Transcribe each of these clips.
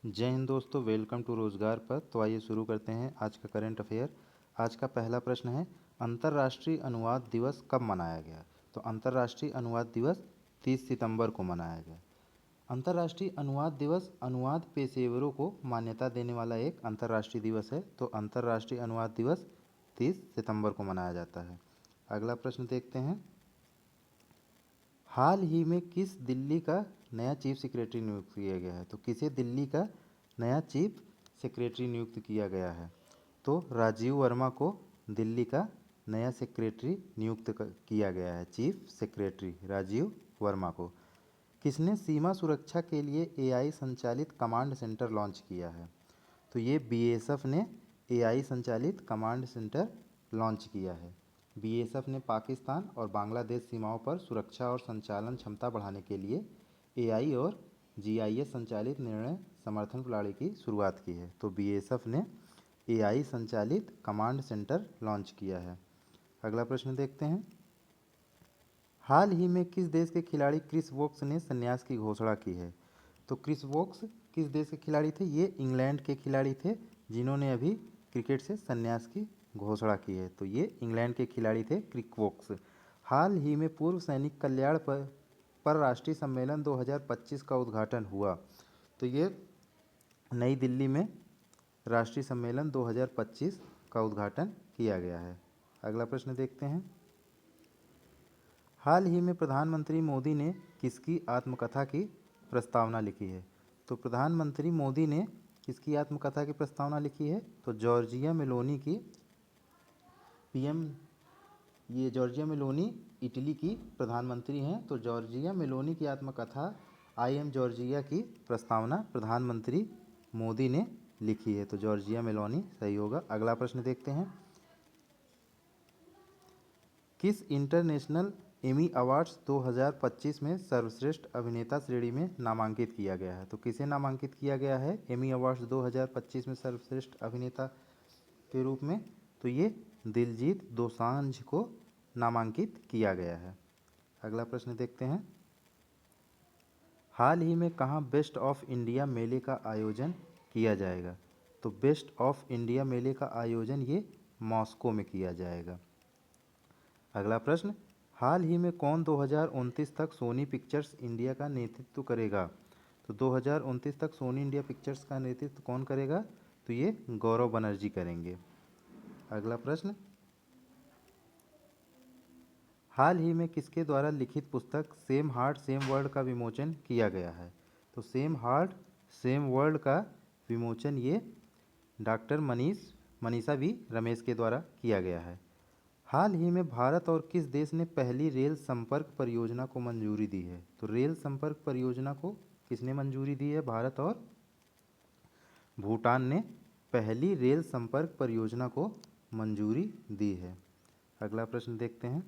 जय हिंद दोस्तों, welcome to रोजगार पर। तो आइए शुरू करते हैं आज का करंट अफेयर। आज का पहला प्रश्न है, अंतर्राष्ट्रीय अनुवाद दिवस कब मनाया गया? तो अंतर्राष्ट्रीय अनुवाद दिवस 30 सितंबर को मनाया गया। अंतर्राष्ट्रीय अनुवाद दिवस अनुवाद पेशेवरों को मान्यता देने वाला एक अंतर्राष्ट्रीय दिवस है। तो अंतर्राष्ट्रीय अनुवाद दिवस 30 सितंबर को मनाया जाता है। अगला प्रश्न देखते हैं, हाल ही में किस दिल्ली का नया चीफ सेक्रेटरी नियुक्त किया गया है? तो किसे दिल्ली का नया चीफ सेक्रेटरी नियुक्त किया गया है? तो राजीव वर्मा को दिल्ली का नया सेक्रेटरी नियुक्त किया गया है। चीफ सेक्रेटरी राजीव वर्मा को। किसने सीमा सुरक्षा के लिए एआई संचालित कमांड सेंटर लॉन्च किया है? तो ये बीएसएफ ने एआई संचालित कमांड सेंटर लॉन्च किया है। बीएसएफ ने पाकिस्तान और बांग्लादेश सीमाओं पर सुरक्षा और संचालन क्षमता बढ़ाने के लिए एआई और जीआईएस संचालित निर्णय समर्थन प्रणाली की शुरुआत की है। तो बीएसएफ ने एआई संचालित कमांड सेंटर लॉन्च किया है। अगला प्रश्न देखते हैं, हाल ही में किस देश के खिलाड़ी क्रिस वोक्स ने संन्यास की घोषणा की है? तो क्रिस वोक्स किस देश के खिलाड़ी थे? ये इंग्लैंड के खिलाड़ी थे जिन्होंने अभी क्रिकेट से संन्यास की घोषणा की है। तो ये इंग्लैंड के खिलाड़ी थे क्रिस वोक्स। हाल ही में पूर्व सैनिक कल्याण पर राष्ट्रीय सम्मेलन 2025 का उद्घाटन हुआ। तो ये नई दिल्ली में राष्ट्रीय सम्मेलन 2025 का उद्घाटन किया गया है। अगला प्रश्न देखते हैं, हाल ही में प्रधानमंत्री मोदी ने किसकी आत्मकथा की प्रस्तावना लिखी है? तो प्रधानमंत्री मोदी ने किसकी आत्मकथा की प्रस्तावना लिखी है? तो जॉर्जिया मेलोनी की। पीएम ये जॉर्जिया मेलोनी इटली की प्रधानमंत्री हैं। तो जॉर्जिया मेलोनी की आत्मकथा आई एम जॉर्जिया की प्रस्तावना प्रधानमंत्री मोदी ने लिखी है। तो जॉर्जिया मेलोनी सही होगा। अगला प्रश्न देखते हैं, किस इंटरनेशनल एमी अवार्ड्स 2025 में सर्वश्रेष्ठ अभिनेता श्रेणी में नामांकित किया गया है? तो किसे नामांकित किया गया है एमी अवार्ड्स 2025 में सर्वश्रेष्ठ अभिनेता के रूप में? तो ये दिलजीत दोसांझ को नामांकित किया गया है। अगला प्रश्न देखते हैं, हाल ही में कहाँ बेस्ट ऑफ इंडिया मेले का आयोजन किया जाएगा? तो बेस्ट ऑफ इंडिया मेले का आयोजन ये मॉस्को में किया जाएगा। अगला प्रश्न, हाल ही में कौन 2029 तक सोनी पिक्चर्स इंडिया का नेतृत्व करेगा? तो 2029 तक सोनी इंडिया पिक्चर्स का नेतृत्व कौन करेगा? तो ये गौरव बनर्जी करेंगे। अगला प्रश्न, हाल ही में किसके द्वारा लिखित पुस्तक सेम हार्ट सेम वर्ल्ड का विमोचन किया गया है? तो सेम हार्ट सेम वर्ल्ड का विमोचन ये डॉक्टर मनीषा वी रमेश के द्वारा किया गया है। हाल ही में भारत और किस देश ने पहली रेल संपर्क परियोजना को मंजूरी दी है? तो रेल संपर्क परियोजना को किसने मंजूरी दी है? भारत और भूटान ने पहली रेल संपर्क परियोजना को मंजूरी दी है। अगला प्रश्न देखते हैं,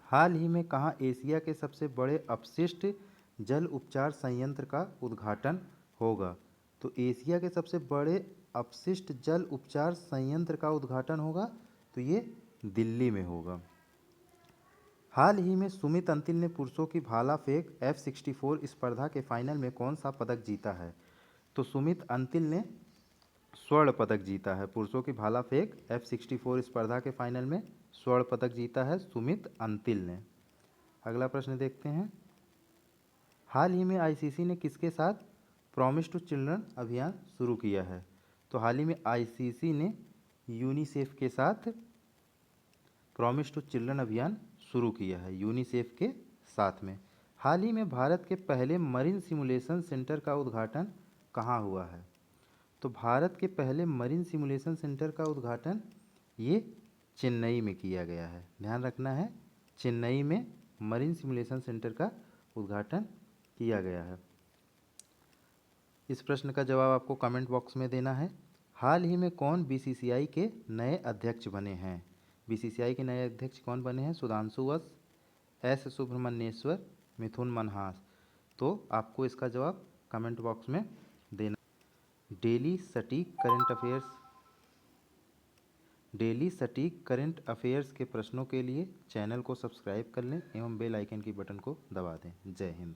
हाल ही में कहाँ एशिया के सबसे बड़े अपशिष्ट जल उपचार संयंत्र का उद्घाटन होगा? तो एशिया के सबसे बड़े अपशिष्ट जल उपचार संयंत्र का उद्घाटन होगा तो ये दिल्ली में होगा। हाल ही में सुमित अंतिल ने पुरुषों की भाला फेंक F64 स्पर्धा के फाइनल में कौन सा पदक जीता है? तो सुमित अंतिल ने स्वर्ण पदक जीता है। पुरुषों की भाला फेंक F64 स्पर्धा के फाइनल में स्वर्ण पदक जीता है सुमित अंतिल ने। अगला प्रश्न देखते हैं, हाल ही में आईसीसी ने किसके साथ प्रॉमिस टू चिल्ड्रन अभियान शुरू किया है? तो हाल ही में आईसीसी ने यूनिसेफ के साथ प्रॉमिस टू चिल्ड्रन अभियान शुरू किया है यूनिसेफ के साथ में। हाल ही में भारत के पहले मरीन सिमुलेशन सेंटर का उद्घाटन कहाँ हुआ है? तो भारत के पहले मरीन सिमुलेशन सेंटर का उद्घाटन ये चेन्नई में किया गया है। ध्यान रखना है, चेन्नई में मरीन सिमुलेशन सेंटर का उद्घाटन किया गया है। इस प्रश्न का जवाब आपको कमेंट बॉक्स में देना है। हाल ही में कौन बीसीसीआई के नए अध्यक्ष बने हैं? बीसीसीआई के नए अध्यक्ष कौन बने हैं? सुधांशु वत्स, एस सुब्रमण्येश्वर, मिथुन मनहास। तो आपको इसका जवाब कमेंट बॉक्स में देना। डेली सटीक करंट अफेयर्स के प्रश्नों के लिए चैनल को सब्सक्राइब कर लें एवं बेल आइकन की बटन को दबा दें। जय हिंद।